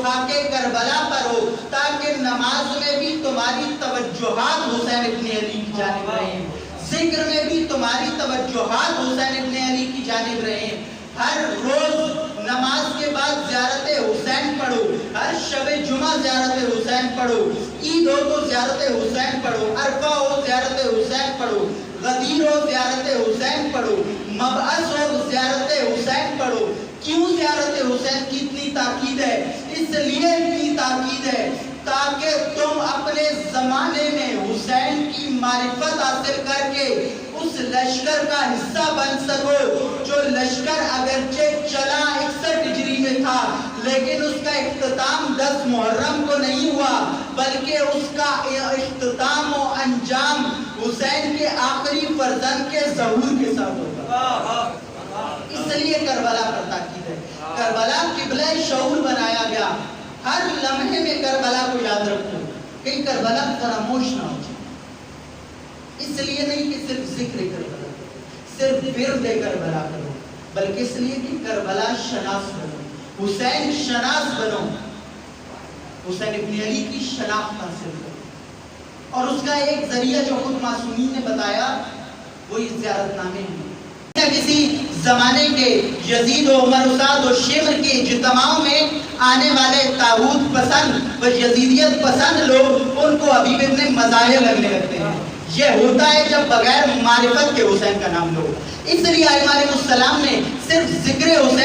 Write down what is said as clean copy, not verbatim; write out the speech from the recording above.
خاک کربلا پر ہو، تاکہ نماز میں بھی تمہاری توجہات حسین ابن علی کی جانب رہیں، ذکر میں بھی تمہاری توجہات حسین ابن علی کی جانب رہیں۔ ہر روز نماز کے بعد زیارت حسین پڑھو، ہر شب جمعہ زیارت حسین پڑھو، عید ہو تو زیارت حسین پڑھو، عرفہ ہو زیارت حسین پڑھو، غدیر ہو زیارت حسین پڑھو، مبعث ہو زیارت حسین پڑھو۔ کیوں زیارت حسین کی اتنی تاکید ہے؟ اس لیے اتنی تاکید ہے تاکہ تم اپنے زمانے میں حسین کی معرفت حاصل کر کے اس لشکر کا حصہ بن سکو، جو لشکر اگرچہ چلا 61 ہجری میں تھا لیکن اس کا اختتام 10 محرم کو نہیں ہوا، بلکہ اس کا اختتام و انجام حسین کے آخری فرزند کے ظہور کے ساتھ ہوگا۔ اس لیے کربلا پر تاکید ہے۔ کربلا قبلہ شعور بنایا گیا۔ ہر لمحے میں کربلا کو یاد رکھو، کہیں کربلا فراموش نہ ہو جائے۔ اس لیے نہیں کہ صرف ذکر کربلا کرو، صرف ورد کربلا کرو، بلکہ اس لیے کہ کربلا شناس بنو، حسین شناس بنو، حسین ابن علی کی شناخت حاصل کرو۔ اور اس کا ایک ذریعہ جو خود معصومین نے بتایا وہ یہ زیارت نامے ہیں۔ کسی زمانے کے یزید و عمر اسعد و شمر کے اجتماع میں آنے والے طاغوت پسند و یزیدیت پسند لوگ ان کو حبیب ابن مظاہر لگنے لگتے ہیں۔ یہ ہوتا ہے جب بغیر معرفت کے حسین کا نام لو۔ اس لیے ائمہ علیہ السلام نے صرف ذکر حسین